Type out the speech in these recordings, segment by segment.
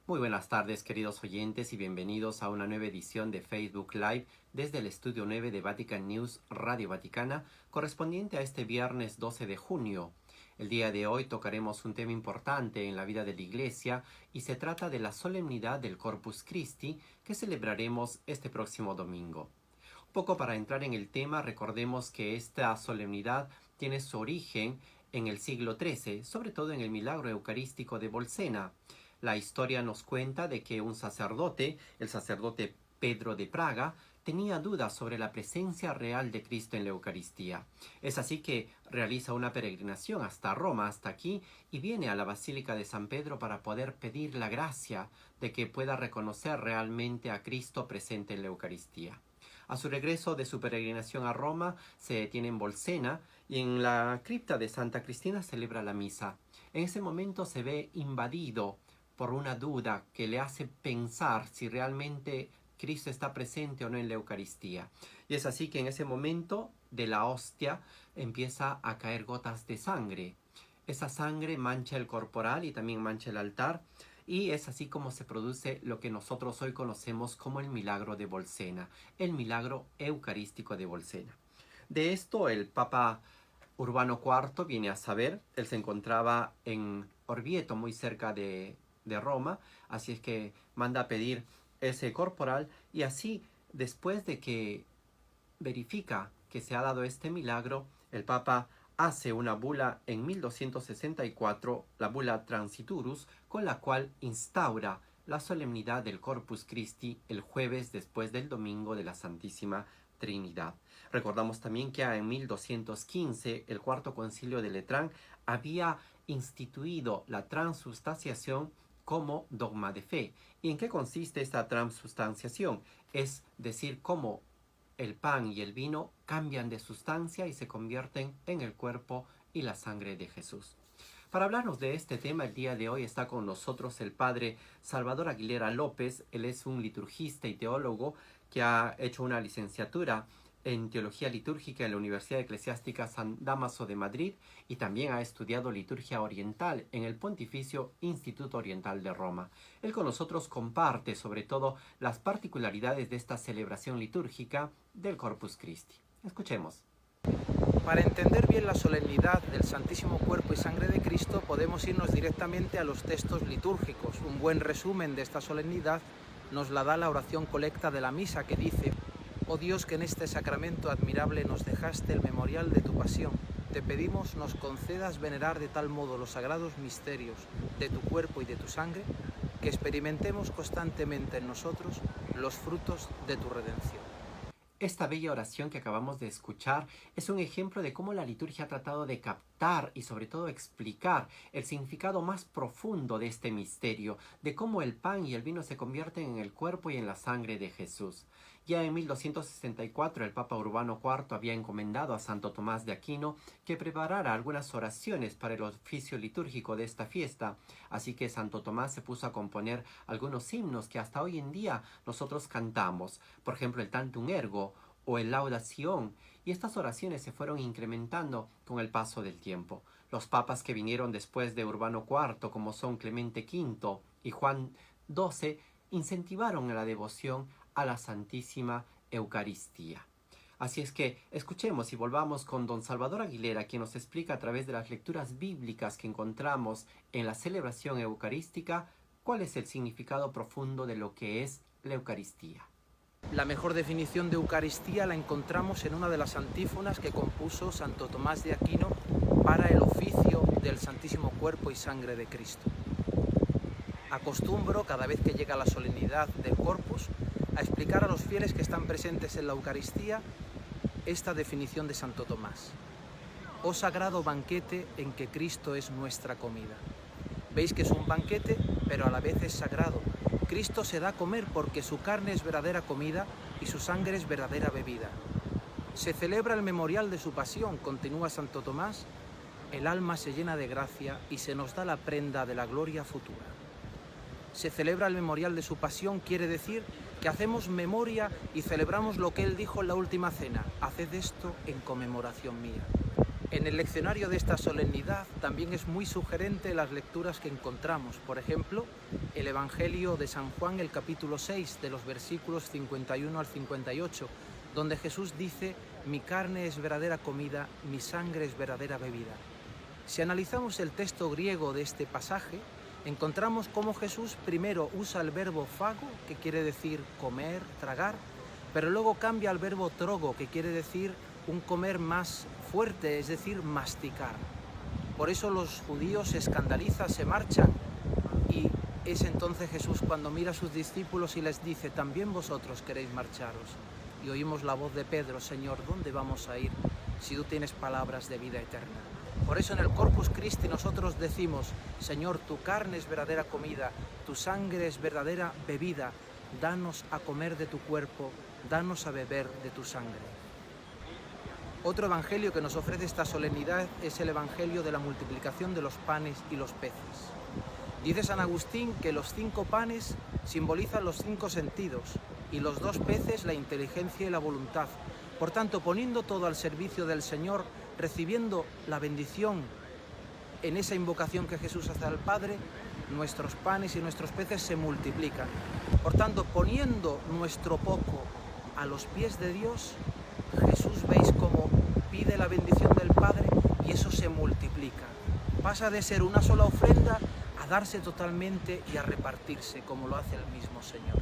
Muy buenas tardes, queridos oyentes, y bienvenidos a una nueva edición de Facebook Live desde el estudio 9 de Vatican News Radio Vaticana, correspondiente a este viernes 12 de junio. El día de hoy tocaremos un tema importante en la vida de la Iglesia y se trata de la solemnidad del Corpus Christi que celebraremos este próximo domingo. Un poco para entrar en el tema, recordemos que esta solemnidad tiene su origen en el siglo XIII, sobre todo en el milagro eucarístico de Bolsena. La historia nos cuenta de que un sacerdote, el sacerdote Pedro de Praga, tenía dudas sobre la presencia real de Cristo en la Eucaristía. Es así que realiza una peregrinación hasta Roma, hasta aquí, y viene a la Basílica de San Pedro para poder pedir la gracia de que pueda reconocer realmente a Cristo presente en la Eucaristía. A su regreso de su peregrinación a Roma, se detiene en Bolsena y en la cripta de Santa Cristina celebra la misa. En ese momento se ve invadido por una duda que le hace pensar si realmente Cristo está presente o no en la Eucaristía. Y es así que en ese momento de la hostia empieza a caer gotas de sangre. Esa sangre mancha el corporal y también mancha el altar, y es así como se produce lo que nosotros hoy conocemos como el milagro de Bolsena, el milagro eucarístico de Bolsena. De esto el Papa Urbano IV viene a saber. Él se encontraba en Orvieto, muy cerca de Roma, así es que manda a pedir ese corporal, y así, después de que verifica que se ha dado este milagro, el Papa hace una bula en 1264, la bula Transiturus, con la cual instaura la solemnidad del Corpus Christi el jueves después del domingo de la Santísima Trinidad. Recordamos también que en 1215 el Cuarto Concilio de Letrán había instituido la transubstanciación como dogma de fe. ¿Y en qué consiste esta transubstanciación? Es decir, cómo el pan y el vino cambian de sustancia y se convierten en el cuerpo y la sangre de Jesús. Para hablarnos de este tema, el día de hoy está con nosotros el padre Salvador Aguilera López. Él es un liturgista y teólogo que ha hecho una licenciatura en Teología Litúrgica en la Universidad Eclesiástica San Dámaso de Madrid, y también ha estudiado liturgia oriental en el Pontificio Instituto Oriental de Roma. Él con nosotros comparte sobre todo las particularidades de esta celebración litúrgica del Corpus Christi. Escuchemos. Para entender bien la solemnidad del Santísimo Cuerpo y Sangre de Cristo, podemos irnos directamente a los textos litúrgicos. Un buen resumen de esta solemnidad nos la da la oración colecta de la misa, que dice: «Oh Dios, que en este sacramento admirable nos dejaste el memorial de tu pasión, te pedimos nos concedas venerar de tal modo los sagrados misterios de tu cuerpo y de tu sangre, que experimentemos constantemente en nosotros los frutos de tu redención». Esta bella oración que acabamos de escuchar es un ejemplo de cómo la liturgia ha tratado de captar y sobre todo explicar el significado más profundo de este misterio, de cómo el pan y el vino se convierten en el cuerpo y en la sangre de Jesús. Ya en 1264 el Papa Urbano IV había encomendado a Santo Tomás de Aquino que preparara algunas oraciones para el oficio litúrgico de esta fiesta, así que Santo Tomás se puso a componer algunos himnos que hasta hoy en día nosotros cantamos, por ejemplo el Tantum Ergo o el Lauda Sion, y estas oraciones se fueron incrementando con el paso del tiempo. Los papas que vinieron después de Urbano IV, como son Clemente V y Juan XII, incentivaron la devoción a la Santísima Eucaristía. Así es que escuchemos y volvamos con don Salvador Aguilera, quien nos explica a través de las lecturas bíblicas que encontramos en la celebración eucarística cuál es el significado profundo de lo que es la Eucaristía. La mejor definición de Eucaristía la encontramos en una de las antífonas que compuso Santo Tomás de Aquino para el oficio del Santísimo Cuerpo y Sangre de Cristo. Acostumbro, cada vez que llega la solemnidad del Corpus, a explicar a los fieles que están presentes en la Eucaristía esta definición de Santo Tomás: «Oh sagrado banquete en que Cristo es nuestra comida». Veis que es un banquete, pero a la vez es sagrado. Cristo se da a comer porque su carne es verdadera comida y su sangre es verdadera bebida. Se celebra el memorial de su pasión, continúa Santo Tomás, el alma se llena de gracia y se nos da la prenda de la gloria futura. Se celebra el memorial de su pasión, quiere decir que hacemos memoria y celebramos lo que él dijo en la última cena: «Haced esto en conmemoración mía». En el leccionario de esta solemnidad también es muy sugerente las lecturas que encontramos. Por ejemplo, el Evangelio de San Juan, el capítulo 6, de los versículos 51 al 58, donde Jesús dice: «Mi carne es verdadera comida, mi sangre es verdadera bebida». Si analizamos el texto griego de este pasaje, encontramos cómo Jesús primero usa el verbo fago, que quiere decir comer, tragar, pero luego cambia al verbo trogo, que quiere decir un comer más fuerte, es decir, masticar. Por eso los judíos se escandalizan, se marchan, y es entonces Jesús cuando mira a sus discípulos y les dice: «También vosotros queréis marcharos». Y oímos la voz de Pedro: «Señor, ¿dónde vamos a ir si tú tienes palabras de vida eterna?». Por eso en el Corpus Christi nosotros decimos: «Señor, tu carne es verdadera comida, tu sangre es verdadera bebida, danos a comer de tu cuerpo, danos a beber de tu sangre». Otro evangelio que nos ofrece esta solemnidad es el evangelio de la multiplicación de los panes y los peces. Dice San Agustín que los 5 panes simbolizan los 5 sentidos y los 2 peces la inteligencia y la voluntad. Por tanto, poniendo todo al servicio del Señor, recibiendo la bendición en esa invocación que Jesús hace al Padre, nuestros panes y nuestros peces se multiplican. Por tanto, poniendo nuestro poco a los pies de Dios, Jesús, veis cómo pide la bendición del Padre y eso se multiplica. Pasa de ser una sola ofrenda a darse totalmente y a repartirse, como lo hace el mismo Señor.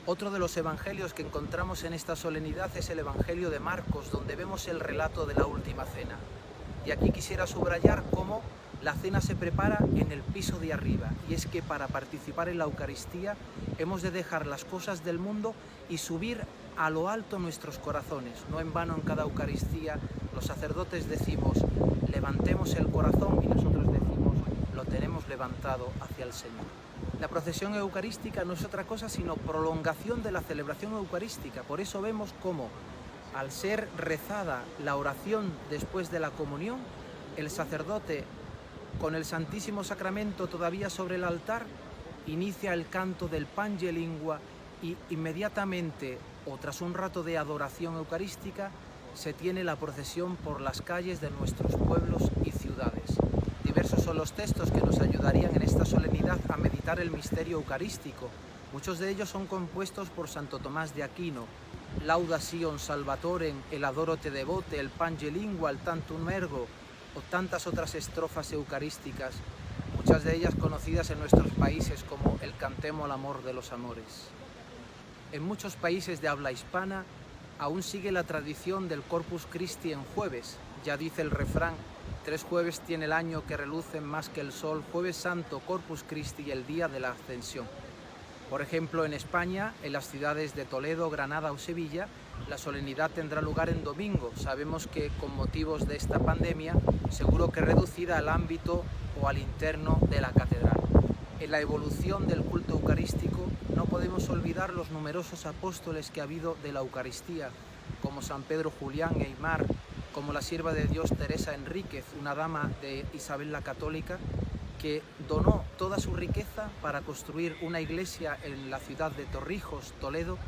Otro de los evangelios que encontramos en esta solemnidad es el Evangelio de Marcos, donde vemos el relato de la última cena. Y aquí quisiera subrayar cómo la cena se prepara en el piso de arriba, y es que para participar en la Eucaristía hemos de dejar las cosas del mundo y subir a lo alto nuestros corazones. No en vano en cada Eucaristía los sacerdotes decimos: levantemos el corazón, y nosotros decimos: lo tenemos levantado hacia el Señor. La procesión eucarística no es otra cosa sino prolongación de la celebración eucarística. Por eso vemos cómo, al ser rezada la oración después de la comunión, el sacerdote, con el Santísimo Sacramento todavía sobre el altar, inicia el canto del Pange Lingua y inmediatamente, o tras un rato de adoración eucarística, se tiene la procesión por las calles de nuestros pueblos y ciudades. Diversos son los textos que nos ayudarían en esta solemnidad a meditar el misterio eucarístico. Muchos de ellos son compuestos por Santo Tomás de Aquino: Lauda Sion Salvatorem, el Adoro te devote, el Pange Lingua, el Tantum Ergo, o tantas otras estrofas eucarísticas, muchas de ellas conocidas en nuestros países como el Cantemo al amor de los amores. En muchos países de habla hispana aún sigue la tradición del Corpus Christi en jueves. Ya dice el refrán: 3 jueves tiene el año que relucen más que el sol: Jueves Santo, Corpus Christi y el día de la Ascensión. Por ejemplo, en España, en las ciudades de Toledo, Granada o Sevilla, la solemnidad tendrá lugar en domingo. Sabemos que con motivos de esta pandemia, seguro que reducida al ámbito o al interno de la catedral. En la evolución del culto eucarístico no podemos olvidar los numerosos apóstoles que ha habido de la Eucaristía, como San Pedro Julián e Aymar, como la sierva de Dios Teresa Enríquez, una dama de Isabel la Católica, que donó toda su riqueza para construir una iglesia en la ciudad de Torrijos, Toledo,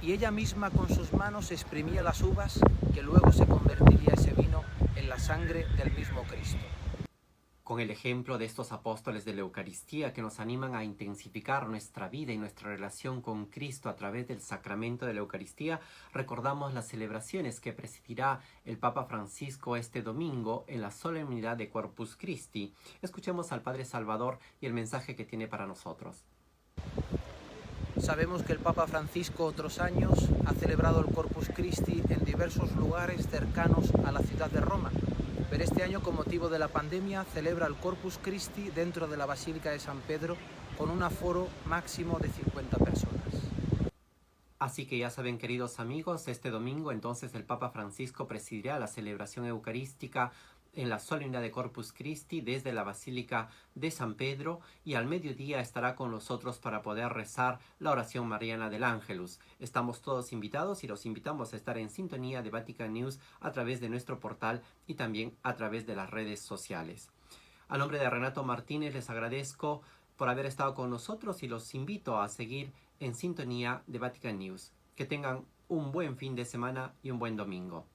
y ella misma con sus manos exprimía las uvas que luego se convertiría ese vino en la sangre del mismo Cristo. Con el ejemplo de estos apóstoles de la Eucaristía que nos animan a intensificar nuestra vida y nuestra relación con Cristo a través del sacramento de la Eucaristía, recordamos las celebraciones que presidirá el Papa Francisco este domingo en la solemnidad de Corpus Christi. Escuchemos al Padre Salvador y el mensaje que tiene para nosotros. Sabemos que el Papa Francisco otros años ha celebrado el Corpus Christi en diversos lugares cercanos a la ciudad de Roma, pero este año, con motivo de la pandemia, celebra el Corpus Christi dentro de la Basílica de San Pedro con un aforo máximo de 50 personas. Así que ya saben, queridos amigos, este domingo entonces el Papa Francisco presidirá la celebración eucarística en la solemnidad de Corpus Christi desde la Basílica de San Pedro, y al mediodía estará con nosotros para poder rezar la oración mariana del Ángelus. Estamos todos invitados y los invitamos a estar en sintonía de Vatican News a través de nuestro portal y también a través de las redes sociales. A nombre de Renato Martínez les agradezco por haber estado con nosotros y los invito a seguir en sintonía de Vatican News. Que tengan un buen fin de semana y un buen domingo.